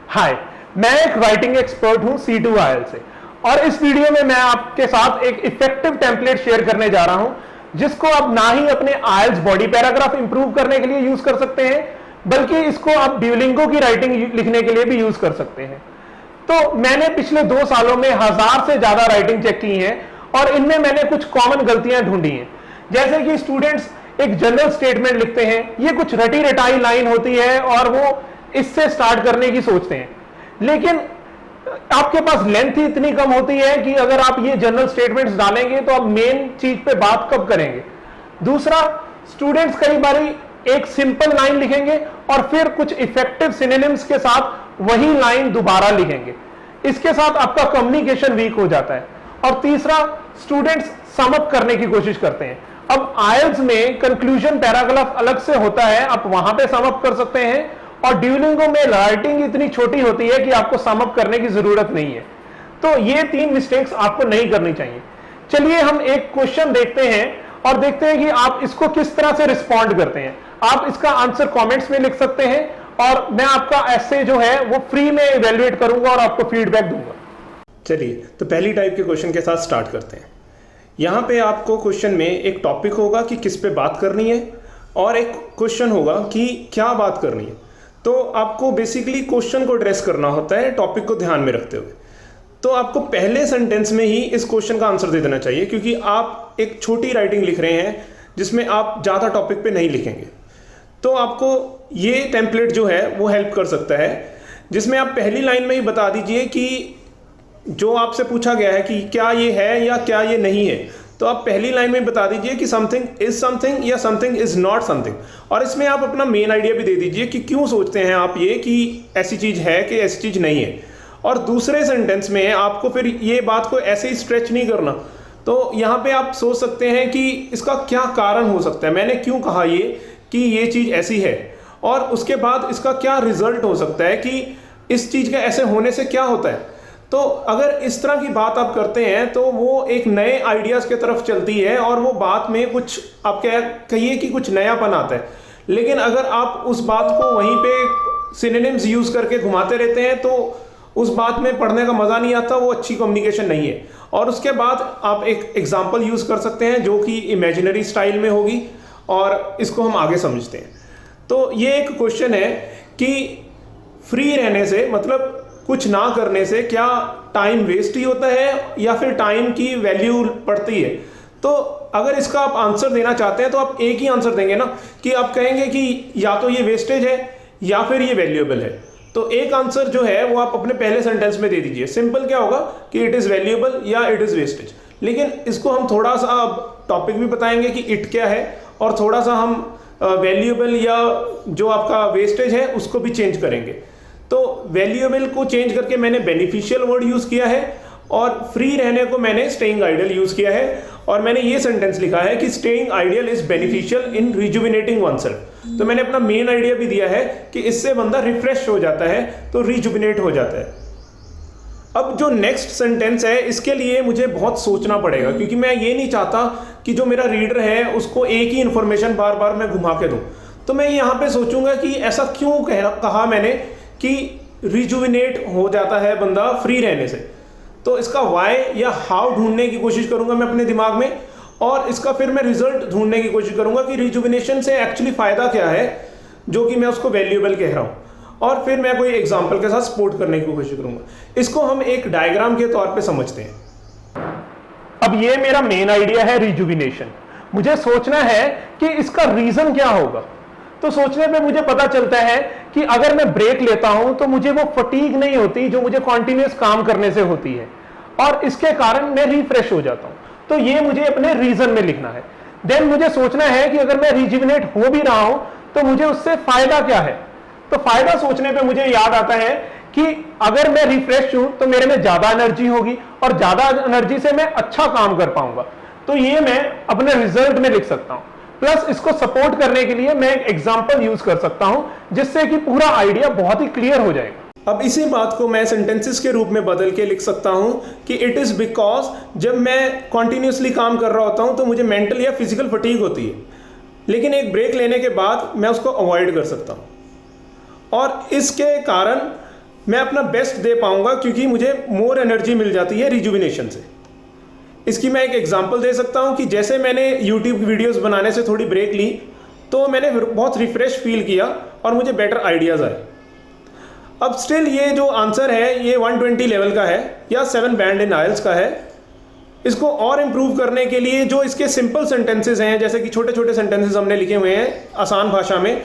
हाय, मैं एक writing expert हूं C2 IELTS से और इस वीडियो में मैं आपके साथ एक इफेक्टिव टेम्पलेट शेयर करने जा रहा हूं जिसको आप ना ही अपने IELTS बॉडी पैराग्राफ इंप्रूव करने के लिए यूज कर सकते हैं बल्कि इसको आप ड्यूलिंगो की राइटिंग लिखने के लिए भी यूज कर सकते हैं। तो मैंने पिछले 2 सालों में 1000 से ज्यादा राइटिंग चेक की है और इनमें मैंने कुछ कॉमन गलतियां ढूंढी हैं। जैसे कि स्टूडेंट्स एक जनरल स्टेटमेंट लिखते हैं, ये कुछ रटी रटाई लाइन होती है और वो इससे स्टार्ट करने की सोचते हैं, लेकिन आपके पास लेंथ ही इतनी कम होती है कि अगर आप ये जनरल स्टेटमेंट्स डालेंगे तो आप मेन चीज पे बात कब करेंगे। दूसरा, स्टूडेंट्स कई बार एक सिंपल लाइन लिखेंगे और फिर कुछ इफेक्टिव सिनोनिम्स के साथ वही लाइन दोबारा लिखेंगे, इसके साथ आपका कम्युनिकेशन वीक हो जाता है। और तीसरा, स्टूडेंट्स सम अप करने की कोशिश करते हैं। अब आईएलटीएस में कंक्लूजन पैराग्राफ अलग से होता है, आप वहां पे सम अप कर सकते हैं, और ड्यूलिंगो में राइटिंग इतनी छोटी होती है कि आपको सम अप करने की जरूरत नहीं है। तो ये 3 मिस्टेक्स आपको नहीं करनी चाहिए। चलिए हम एक क्वेश्चन देखते हैं और देखते हैं कि आप इसको किस तरह से रिस्पॉन्ड करते हैं। आप इसका आंसर कमेंट्स में लिख सकते हैं और मैं आपका ऐसे जो है वो फ्री में इवेल्युएट करूंगा और आपको फीडबैक दूंगा। चलिए तो पहली टाइप के क्वेश्चन के साथ स्टार्ट करते हैं। यहाँ पे आपको क्वेश्चन में एक टॉपिक होगा कि किस पे बात करनी है और एक क्वेश्चन होगा कि क्या बात करनी है। तो आपको बेसिकली क्वेश्चन को एड्रेस करना होता है टॉपिक को ध्यान में रखते हुए। तो आपको पहले सेंटेंस में ही इस क्वेश्चन का आंसर दे देना चाहिए, क्योंकि आप एक छोटी राइटिंग लिख रहे हैं जिसमें आप ज़्यादा टॉपिक पे नहीं लिखेंगे। तो आपको ये टेम्पलेट जो है वो हेल्प कर सकता है, जिसमें आप पहली लाइन में ही बता दीजिए कि जो आपसे पूछा गया है कि क्या ये है या क्या ये नहीं है, तो आप पहली लाइन में बता दीजिए कि समथिंग इज समथिंग या समथिंग इज नॉट समथिंग। और इसमें आप अपना मेन आइडिया भी दे दीजिए कि क्यों सोचते हैं आप ये कि ऐसी चीज़ है कि ऐसी चीज़ नहीं है। और दूसरे सेंटेंस में आपको फिर ये बात को ऐसे ही स्ट्रेच नहीं करना। तो यहाँ पे आप सोच सकते हैं कि इसका क्या कारण हो सकता है, मैंने क्यों कहा ये कि ये चीज़ ऐसी है, और उसके बाद इसका क्या रिजल्ट हो सकता है कि इस चीज़ के ऐसे होने से क्या होता है। तो अगर इस तरह की बात आप करते हैं तो वो एक नए आइडियाज़ की तरफ चलती है और वो बात में कुछ आप कहिए कि कुछ नयापन आता है। लेकिन अगर आप उस बात को वहीं पे सिनोनिम्स यूज़ करके घुमाते रहते हैं तो उस बात में पढ़ने का मज़ा नहीं आता, वो अच्छी कम्युनिकेशन नहीं है। और उसके बाद आप एक एग्जाम्पल यूज़ कर सकते हैं जो कि इमेजिनरी स्टाइल में होगी, और इसको हम आगे समझते हैं। तो ये एक क्वेश्चन है कि फ्री रहने से, मतलब कुछ ना करने से, क्या टाइम वेस्ट ही होता है या फिर टाइम की वैल्यू पड़ती है। तो अगर इसका आप आंसर देना चाहते हैं तो आप एक ही आंसर देंगे ना, कि आप कहेंगे कि या तो ये वेस्टेज है या फिर ये वैल्यूएबल है। तो एक आंसर जो है वो आप अपने पहले सेंटेंस में दे दीजिए। सिंपल क्या होगा कि इट इज़ वैल्यूएबल या इट इज़ वेस्टेज। लेकिन इसको हम थोड़ा सा टॉपिक भी बताएंगे कि इट क्या है, और थोड़ा सा हम वैल्यूएबल या जो आपका वेस्टेज है उसको भी चेंज करेंगे। तो वैल्यूएबल को चेंज करके मैंने बेनिफिशियल वर्ड यूज़ किया है, और फ्री रहने को मैंने स्टेइंग आइडियल यूज़ किया है। और मैंने ये सेंटेंस लिखा है कि staying ideal is beneficial in rejuvenating oneself. तो मैंने अपना मेन आइडिया भी दिया है कि इससे बंदा रिफ्रेश हो जाता है, तो रिजुविनेट हो जाता है। अब जो नेक्स्ट सेंटेंस है इसके लिए मुझे बहुत सोचना पड़ेगा, क्योंकि मैं ये नहीं चाहता कि जो मेरा रीडर है उसको एक ही इन्फॉर्मेशन बार बार मैं घुमा के दूँ। तो मैं यहाँ पे सोचूंगा कि ऐसा क्यों कहा मैंने कि रिजुविनेट हो जाता है बंदा फ्री रहने से। तो इसका वाई या हाउ ढूंढने की कोशिश करूंगा मैं अपने दिमाग में, और इसका फिर मैं रिजल्ट ढूंढने की कोशिश करूंगा कि रिजुविनेशन से एक्चुअली फ़ायदा क्या है जो कि मैं उसको वैल्यूएबल कह रहा हूँ, और फिर मैं कोई एग्जाम्पल के साथ सपोर्ट करने की कोशिश करूंगा। इसको हम एक डायग्राम के तौर पे समझते हैं। अब ये मेरा मेन आइडिया है रिजुविनेशन। मुझे सोचना है कि इसका रीजन क्या होगा। तो सोचने पे मुझे पता चलता है कि अगर मैं ब्रेक लेता हूं तो मुझे वो फटीग नहीं होती जो मुझे कॉन्टिन्यूस काम करने से होती है, और इसके कारण मैं रिफ्रेश हो जाता हूं। तो ये मुझे अपने रीजन में लिखना है। देन मुझे सोचना है कि अगर मैं रिजुविनेट हो भी रहा हूं तो मुझे उससे फायदा क्या है। तो फायदा सोचने पे मुझे याद आता है कि अगर मैं रिफ्रेश हूं तो मेरे में ज्यादा एनर्जी होगी, और ज्यादा एनर्जी से मैं अच्छा काम कर पाऊंगा। तो ये मैं अपने रिजल्ट में लिख सकता हूं। प्लस इसको सपोर्ट करने के लिए मैं एक एग्जांपल यूज कर सकता हूं, जिससे कि पूरा आइडिया बहुत ही क्लियर हो जाएगा। अब इसी बात को मैं सेंटेंसेस के रूप में बदल के लिख सकता हूं कि इट इज़ बिकॉज जब मैं कॉन्टिन्यूसली काम कर रहा होता हूं तो मुझे मेंटल या फिजिकल फटीग होती है, लेकिन एक ब्रेक लेने के बाद मैं उसको अवॉइड कर सकता हूं। और इसके कारण मैं अपना बेस्ट दे पाऊंगा, क्योंकि मुझे मोर एनर्जी मिल जाती है रिजुविनेशन से। इसकी मैं एक एग्जांपल दे सकता हूं कि जैसे मैंने यूट्यूब वीडियोस बनाने से थोड़ी ब्रेक ली तो मैंने बहुत रिफ्रेश फील किया और मुझे बेटर आइडियाज़ आए। अब स्टिल ये जो आंसर है ये 120 लेवल का है या 7 बैंड इन आइल्स का है। इसको और इम्प्रूव करने के लिए जो इसके सिंपल सेंटेंसेस हैं, जैसे कि छोटे छोटे सेंटेंसेस हमने लिखे हुए हैं आसान भाषा में,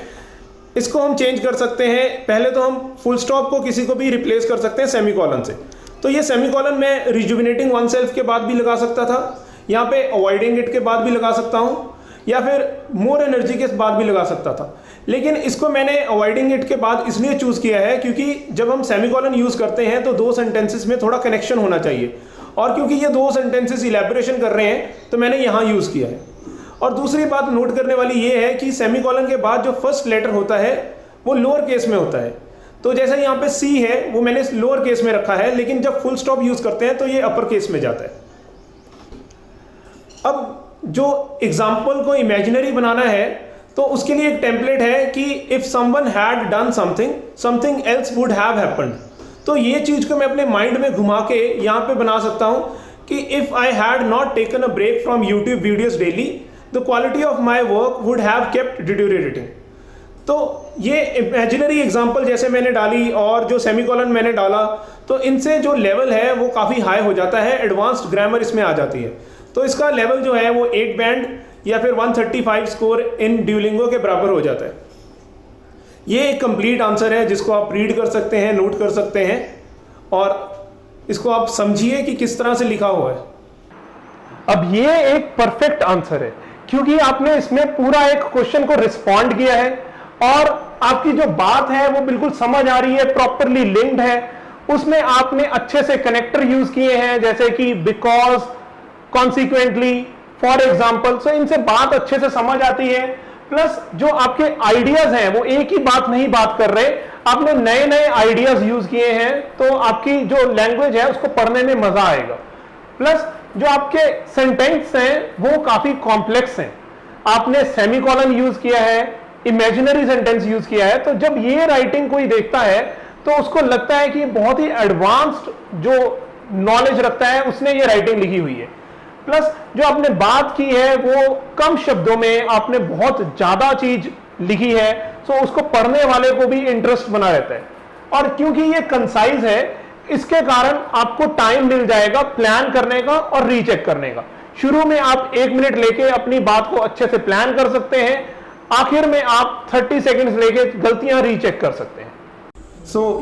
इसको हम चेंज कर सकते हैं। पहले तो हम फुल स्टॉप को किसी को भी रिप्लेस कर सकते हैं सेमीकॉलन से। तो ये सेमीकॉलन मैं रिजुविनेटिंग वन सेल्फ के बाद भी लगा सकता था, यहाँ पे अवॉइडिंग इट के बाद भी लगा सकता हूँ, या फिर मोर एनर्जी के बाद भी लगा सकता था। लेकिन इसको मैंने अवॉइडिंग इट के बाद इसलिए चूज़ किया है क्योंकि जब हम सेमीकॉलन यूज़ करते हैं तो दो सेंटेंसेस में थोड़ा कनेक्शन होना चाहिए, और क्योंकि ये दो सेंटेंसेस इलेबोरेशन कर रहे हैं तो मैंने यहाँ यूज़ किया है। और दूसरी बात नोट करने वाली ये है कि सेमीकॉलन के बाद जो फर्स्ट लेटर होता है वो लोअर केस में होता है। तो जैसे यहाँ पे सी है वो मैंने लोअर केस में रखा है, लेकिन जब फुल स्टॉप यूज़ करते हैं तो ये अपर केस में जाता है। अब जो एग्जाम्पल को इमेजिनरी बनाना है तो उसके लिए एक टेम्पलेट है कि if someone had done something, something else would have happened. तो ये चीज़ को मैं अपने माइंड में घुमा के यहाँ पे बना सकता हूँ कि if I had not taken a break from YouTube videos daily, the quality of my work would have kept deteriorating. तो ये इमेजिनरी एग्जाम्पल जैसे मैंने डाली और जो सेमीकॉलन मैंने डाला, तो इनसे जो लेवल है वो काफ़ी हाई हो जाता है, एडवांस्ड ग्रामर इसमें आ जाती है। तो इसका लेवल जो है वो 8 बैंड या फिर 135 स्कोर इन ड्यूलिंगो के बराबर हो जाता है। ये एक कंप्लीट आंसर है जिसको आप रीड कर सकते हैं, नोट कर सकते हैं, और इसको आप समझिए कि किस तरह से लिखा हुआ है। अब ये एक परफेक्ट आंसर है क्योंकि आपने इसमें पूरा एक क्वेश्चन को रिस्पॉन्ड किया है और आपकी जो बात है वो बिल्कुल समझ आ रही है, प्रॉपरली लिंक्ड है। उसमें आपने अच्छे से कनेक्टर यूज किए हैं, जैसे कि बिकॉज, कॉन्सिक्वेंटली, फॉर एग्जाम्पल। सो इनसे बात अच्छे से समझ आती है। प्लस जो आपके आइडियाज हैं वो एक ही बात नहीं बात कर रहे, आपने नए नए आइडियाज यूज किए हैं, तो आपकी जो लैंग्वेज है उसको पढ़ने में मजा आएगा। प्लस जो आपके सेंटेंस हैं वो काफी कॉम्प्लेक्स हैं। आपने सेमीकॉलन यूज किया है, इमेजिनरी सेंटेंस यूज किया है, तो जब ये राइटिंग कोई देखता है तो उसको लगता है कि बहुत ही एडवांस्ड जो नॉलेज रखता है उसने ये राइटिंग लिखी हुई है। प्लस जो आपने बात की है वो कम शब्दों में आपने बहुत ज्यादा चीज लिखी है, सो उसको पढ़ने वाले को भी इंटरेस्ट बना रहता है। और क्योंकि ये कंसाइज है इसके कारण आपको टाइम मिल जाएगा प्लान करने का और रीचेक करने का। शुरू में आप 1 मिनट लेके अपनी बात को अच्छे से प्लान कर सकते हैं, आखिर में आप 30 सेकंड्स लेके गलतियां रीचेक कर सकते हैं।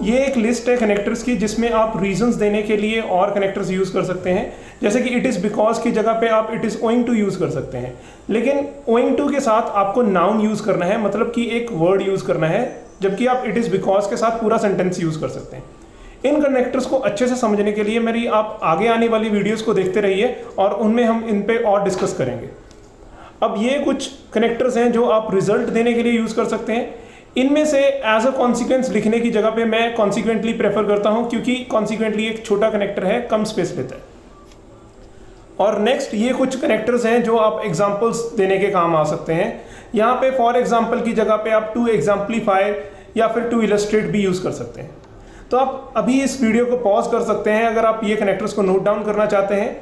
ये एक लिस्ट है कनेक्टर्स की जिसमें आप रीजंस देने के लिए और कनेक्टर्स यूज़ कर सकते हैं। जैसे कि इट इज़ बिकॉज की जगह पे आप it is owing to use कर सकते हैं, लेकिन ओइंग टू के साथ आपको नाउन यूज़ करना है, मतलब कि एक वर्ड यूज़ करना है, जबकि आप इट इज़ बिकॉज के साथ पूरा सेंटेंस यूज़ कर सकते हैं। इन कनेक्टर्स को अच्छे से समझने के लिए मेरी आप आगे आने वाली वीडियोज़ को देखते रहिए और उनमें हम इन पर और डिस्कस करेंगे। अब ये कुछ कनेक्टर्स हैं जो आप रिजल्ट देने के लिए यूज़ कर सकते हैं। इनमें से एज अ कॉन्सिक्वेंस लिखने की जगह पे मैं कॉन्सिक्वेंटली प्रेफर करता हूं, क्योंकि कॉन्सिक्वेंटली एक छोटा कनेक्टर है, कम स्पेस लेता है। और नेक्स्ट ये कुछ कनेक्टर्स हैं जो आप एग्जांपल्स देने के काम आ सकते हैं। यहाँ पे फॉर एग्जांपल की जगह पे आप टू एग्जाम्पलीफाई या फिर टू इलस्ट्रेट भी यूज़ कर सकते हैं। तो आप अभी इस वीडियो को पॉज कर सकते हैं अगर आप ये कनेक्टर्स को नोट डाउन करना चाहते हैं,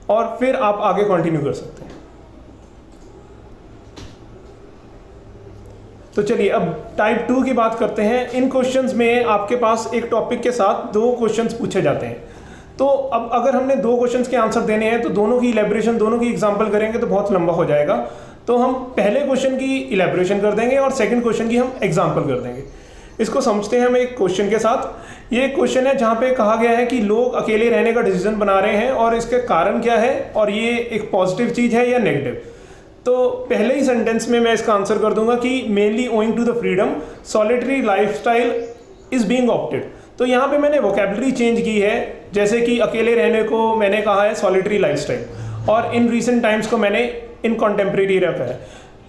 और फिर आप आगे कंटिन्यू कर सकते हैं। तो चलिए अब टाइप 2 की बात करते हैं। इन क्वेश्चंस में आपके पास एक टॉपिक के साथ 2 क्वेश्चंस पूछे जाते हैं। तो अब अगर हमने 2 क्वेश्चंस के आंसर देने हैं तो दोनों की इलेबोरेशन, दोनों की एग्जांपल करेंगे तो बहुत लंबा हो जाएगा। तो हम पहले क्वेश्चन की इलेबोरेशन कर देंगे और सेकंड क्वेश्चन की हम एग्जांपल कर देंगे। इसको समझते हैं हम एक क्वेश्चन के साथ। ये क्वेश्चन है जहाँ पे कहा गया है कि लोग अकेले रहने का डिसीजन बना रहे हैं और इसके कारण क्या है, और ये एक पॉजिटिव चीज़ है या नेगेटिव। तो पहले ही सेंटेंस में मैं इसका आंसर कर दूंगा कि mainly owing to the freedom solitary lifestyle is being opted. तो यहाँ पे मैंने वोकैबुलरी चेंज की है, जैसे कि अकेले रहने को मैंने कहा है सॉलिटरी लाइफस्टाइल, और इन रीसेंट टाइम्स को मैंने इन कॉन्टेम्प्रेरी रखा है।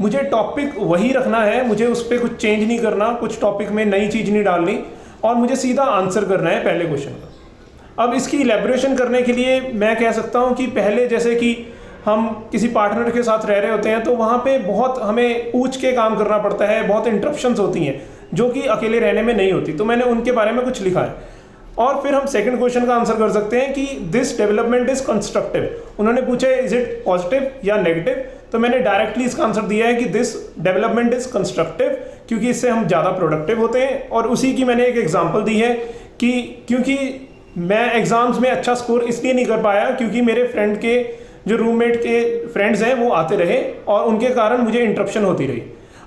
मुझे टॉपिक वही रखना है, मुझे उस पर कुछ चेंज नहीं करना, कुछ टॉपिक में नई चीज़ नहीं डालनी, और मुझे सीधा आंसर करना है पहले क्वेश्चन का। अब इसकी इलेबोरेशन करने के लिए मैं कह सकता हूँ कि पहले जैसे कि हम किसी पार्टनर के साथ रह रहे होते हैं तो वहाँ पे बहुत हमें पूछ के काम करना पड़ता है, बहुत इंटरप्शंस होती हैं। जो कि अकेले रहने में नहीं होती, तो मैंने उनके बारे में कुछ लिखा है। और फिर हम सेकंड क्वेश्चन का आंसर कर सकते हैं कि दिस डेवलपमेंट इज कंस्ट्रक्टिव। उन्होंने पूछा इज इट पॉजिटिव या नेगेटिव, तो मैंने डायरेक्टली इसका आंसर दिया है कि दिस डेवलपमेंट इज कंस्ट्रक्टिव, क्योंकि इससे हम ज़्यादा प्रोडक्टिव होते हैं। और उसी की मैंने एक एग्जांपल दी है कि क्योंकि मैं एग्जाम्स में अच्छा स्कोर इसलिए नहीं कर पाया क्योंकि मेरे फ्रेंड के जो रूममेट के फ्रेंड्स हैं वो आते रहे और उनके कारण मुझे इंटरप्शन होती रही।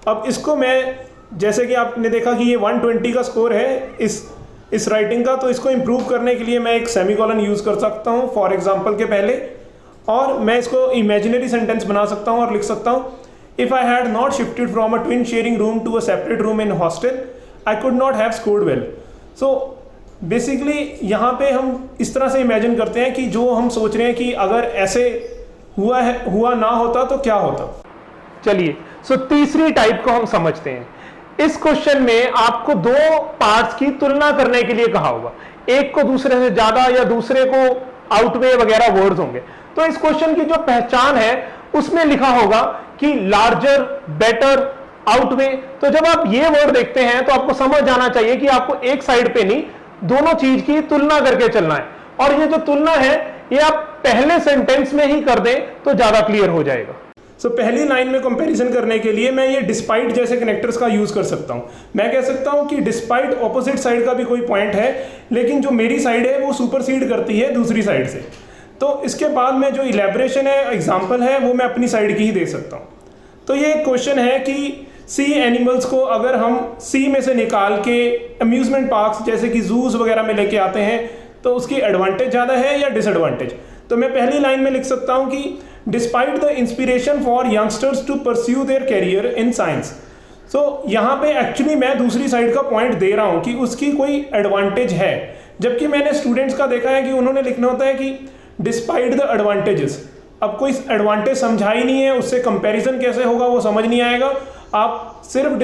अब इसको मैं, जैसे कि आपने देखा कि ये 120 का स्कोर है इस राइटिंग का, तो इसको इम्प्रूव करने के लिए मैं एक सेमीकोलन यूज़ कर सकता हूँ फॉर एग्जाम्पल के पहले, और मैं इसको इमेजिनरी सेंटेंस बना सकता हूँ और लिख सकता हूँ if I had not shifted from a twin sharing room to a separate room in hostel I could not have scored well. So basically यहाँ पे हम इस तरह से इमेजिन करते हैं कि जो हम सोच रहे हैं कि अगर ऐसे हुआ ना होता तो क्या होता। चलिए, सो तीसरी टाइप को हम समझते हैं। इस क्वेश्चन में आपको दो पार्ट्स की तुलना करने के लिए कहा होगा, एक को दूसरे से ज्यादा या दूसरे को आउटवे वगैरह वर्ड्स होंगे। तो इस क्वेश्चन की जो पहचान है उसमें लिखा होगा कि लार्जर, बेटर, आउटवे। तो जब आप ये वर्ड देखते हैं तो आपको समझ जाना चाहिए कि आपको एक साइड पे नहीं, दोनों चीज की तुलना करके चलना है। और ये जो तुलना है ये आप पहले सेंटेंस में ही कर दें तो ज्यादा क्लियर हो जाएगा। सो पहली लाइन में कंपैरिजन करने के लिए मैं ये डिस्पाइट जैसे कनेक्टर्स का यूज़ कर सकता हूँ। मैं कह सकता हूँ कि डिस्पाइट ऑपोजिट साइड का भी कोई पॉइंट है, लेकिन जो मेरी साइड है वो सुपरसीड करती है दूसरी साइड से। तो इसके बाद में जो इलेबोरेशन है, एग्जाम्पल है, वो मैं अपनी साइड की ही दे सकता हूँ। तो ये क्वेश्चन है कि सी एनिमल्स को अगर हम सी में से निकाल के अम्यूजमेंट पार्क्स जैसे कि जूस वगैरह में लेके आते हैं तो उसकी एडवांटेज ज़्यादा है या डिसएडवांटेज। तो मैं पहली लाइन में लिख सकता हूँ कि despite the inspiration for youngsters to pursue their career in science. So यहाँ पे एक्चुअली मैं दूसरी साइड का पॉइंट दे रहा हूँ कि उसकी कोई एडवांटेज है, जबकि मैंने स्टूडेंट्स का देखा है कि उन्होंने लिखना होता है कि डिस्पाइट द एडवांटेजेस। अब कोई एडवांटेज समझा ही नहीं है, उससे कंपैरिजन कैसे होगा वो समझ नहीं आएगा। आप सिर्फ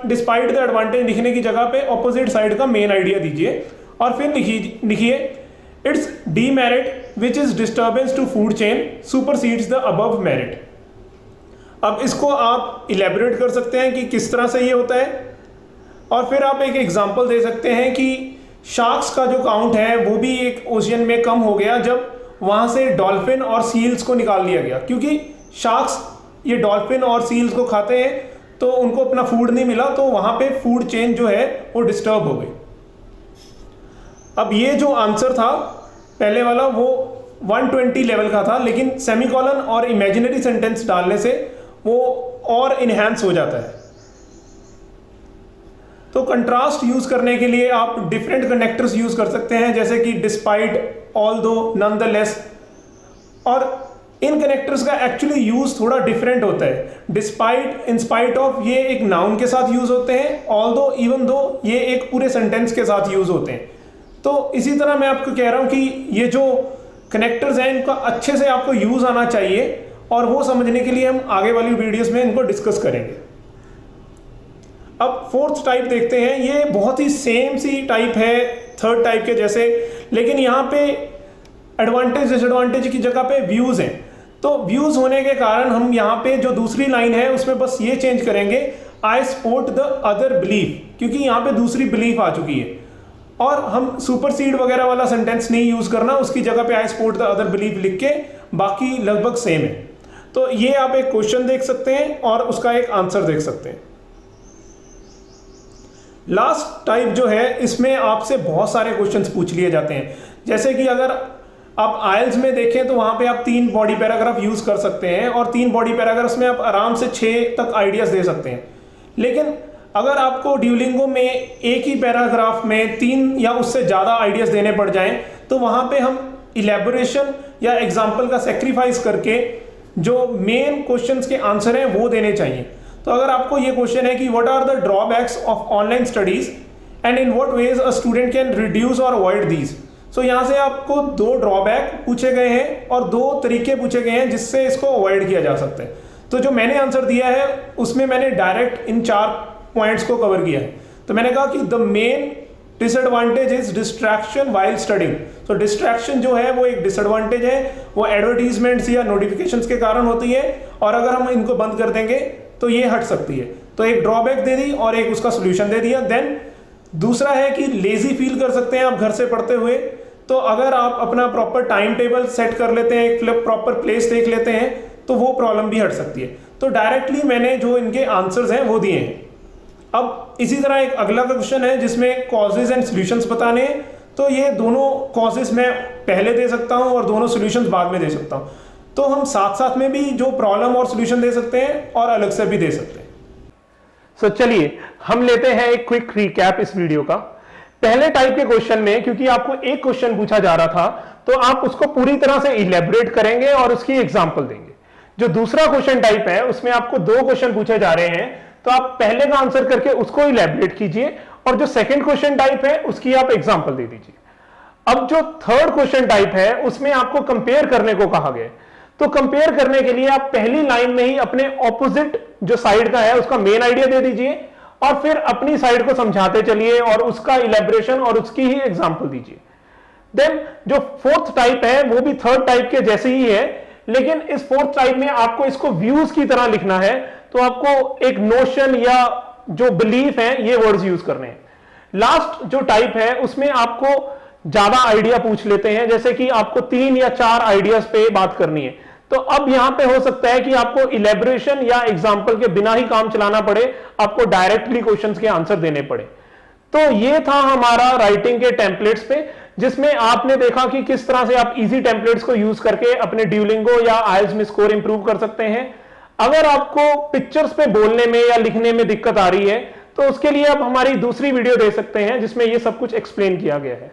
डिस्पाइट द एडवांटेज लिखने की जगह पे ऑपोजिट साइड का मेन आइडिया दीजिए और फिर लिखिए its demerit which is disturbance to food chain supersedes the above merit. अब इसको आप इलेबोरेट कर सकते हैं कि किस तरह से ये होता है, और फिर आप एक एग्जांपल दे सकते हैं कि शार्क्स का जो काउंट है वो भी एक ओशियन में कम हो गया जब वहाँ से डॉल्फिन और सील्स को निकाल लिया गया, क्योंकि शार्क्स ये डॉल्फिन और सील्स को खाते हैं तो उनको अपना फूड नहीं मिला, तो वहाँ पे फूड चेन जो है वो डिस्टर्ब हो गई। अब ये जो आंसर था पहले वाला वो 120 लेवल का था, लेकिन सेमीकोलन और इमेजिनरी सेंटेंस डालने से वो और इनहैंस हो जाता है। तो कंट्रास्ट यूज करने के लिए आप डिफरेंट कनेक्टर्स यूज कर सकते हैं, जैसे कि डिस्पाइट, ऑल्दो, नॉनदलेस। और इन कनेक्टर्स का एक्चुअली यूज थोड़ा डिफरेंट होता है। डिस्पाइट, इन स्पाइट ऑफ, ये एक नाउन के साथ यूज होते हैं। ऑल्दो, इवन दो, ये एक पूरे सेंटेंस के साथ यूज होते हैं। तो इसी तरह मैं आपको कह रहा हूं कि ये जो कनेक्टर्स हैं इनका अच्छे से आपको यूज आना चाहिए, और वो समझने के लिए हम आगे वाली वीडियोस में इनको डिस्कस करेंगे। अब फोर्थ टाइप देखते हैं। ये बहुत ही सेम सी टाइप है थर्ड टाइप के जैसे, लेकिन यहाँ पे एडवांटेज डिसएडवांटेज की जगह पे व्यूज हैं। तो व्यूज होने के कारण हम यहाँ पे जो दूसरी लाइन है उसमें बस ये चेंज करेंगे, I support the other belief, क्योंकि यहाँ पे दूसरी बिलीफ आ चुकी है। और हम सुपरसीड वगैरह वाला सेंटेंस नहीं यूज करना, उसकी जगह पे I support the other belief लिख के बाकी लगभग सेम है। तो ये आप एक क्वेश्चन देख सकते हैं और उसका एक आंसर देख सकते हैं। लास्ट टाइप जो है इसमें आपसे बहुत सारे क्वेश्चंस पूछ लिए जाते हैं, जैसे कि अगर आप आइल्स में देखें तो वहाँ पे आप 3 बॉडी पैराग्राफ यूज कर सकते हैं, और 3 बॉडी पैराग्राफ्स में आप आराम से 6 तक आइडियाज दे सकते हैं। लेकिन अगर आपको ड्यूलिंगो में एक ही पैराग्राफ में 3 या उससे ज़्यादा आइडियाज देने पड़ जाएं, तो वहाँ पे हम इलेबोरेशन या एग्जाम्पल का सेक्रीफाइस करके जो मेन क्वेश्चंस के आंसर हैं वो देने चाहिए। तो अगर आपको ये क्वेश्चन है कि what are the drawbacks of online studies and in what ways a student can reduce और अवॉइड दीज, सो यहाँ से आपको 2 ड्रॉबैक पूछे गए हैं और 2 तरीके पूछे गए हैं जिससे इसको अवॉइड किया जा सकता है। तो जो मैंने आंसर दिया है उसमें मैंने डायरेक्ट इन 4 पॉइंट्स को कवर किया है। तो मैंने कहा कि the main disadvantage is distraction while studying. तो डिस्ट्रैक्शन जो है वो एक डिसएडवांटेज है, वो एडवर्टीजमेंट्स या नोटिफिकेशंस के कारण होती है, और अगर हम इनको बंद कर देंगे तो ये हट सकती है। तो एक ड्रॉबैक दे दी और एक उसका सोल्यूशन दे दिया। देन दूसरा है कि लेजी फील कर सकते हैं आप घर से पढ़ते हुए, तो अगर आप अपना प्रॉपर टाइम टेबल सेट कर लेते हैं, एक प्रॉपर प्लेस देख लेते हैं, तो वो प्रॉब्लम भी हट सकती है। तो डायरेक्टली मैंने जो इनके आंसर्स हैं वो दिए हैं। अब इसी तरह एक अगला क्वेश्चन है जिसमें कॉजेज एंड सॉल्यूशंस बताने हैं, तो ये दोनों कॉजेज मैं पहले दे सकता हूं और दोनों सॉल्यूशंस बाद में दे सकता हूं। तो हम साथ साथ में भी जो प्रॉब्लम और सॉल्यूशन दे सकते हैं और अलग से भी दे सकते हैं। सो चलिए हम लेते हैं एक क्विक रिकैप इस वीडियो का। पहले टाइप के क्वेश्चन में क्योंकि आपको एक क्वेश्चन पूछा जा रहा था तो आप उसको पूरी तरह से इलेबोरेट करेंगे और उसकी एग्जांपल देंगे। जो दूसरा क्वेश्चन टाइप है उसमें आपको दो क्वेश्चन पूछे जा रहे हैं, तो आप पहले का आंसर करके उसको इलेबोरेट कीजिए और जो सेकंड क्वेश्चन टाइप है उसकी आप एग्जांपल दे दीजिए। अब जो थर्ड क्वेश्चन टाइप है उसमें आपको कंपेयर करने को कहा गया, तो कंपेयर करने के लिए आप पहली लाइन में ही अपने ऑपोजिट जो साइड का है उसका मेन आइडिया दे दीजिए और फिर अपनी साइड को समझाते चलिए और उसका इलेबोरेशन और उसकी ही एग्जांपल दीजिए। देन जो फोर्थ टाइप है वो भी थर्ड टाइप के जैसे ही है, लेकिन इस फोर्थ टाइप में आपको इसको व्यूज की तरह लिखना है, तो आपको एक नोशन या जो बिलीफ है ये वर्ड्स यूज करने हैं। लास्ट जो टाइप है उसमें आपको ज्यादा आइडिया पूछ लेते हैं, जैसे कि आपको 3 या 4 आइडियाज पे बात करनी है, तो अब यहां पे हो सकता है कि आपको इलेबोरेशन या एग्जांपल के बिना ही काम चलाना पड़े, आपको डायरेक्टली क्वेश्चंस के आंसर देने पड़े। तो ये था हमारा राइटिंग के टेम्पलेट्स पे, जिसमें आपने देखा कि किस तरह से आप इजी टेम्पलेट्स को यूज करके अपने ड्यूलिंगो या आइल्स में स्कोर इंप्रूव कर सकते हैं। अगर आपको पिक्चर्स पे बोलने में या लिखने में दिक्कत आ रही है तो उसके लिए आप हमारी दूसरी वीडियो देख सकते हैं जिसमें ये सब कुछ एक्सप्लेन किया गया है।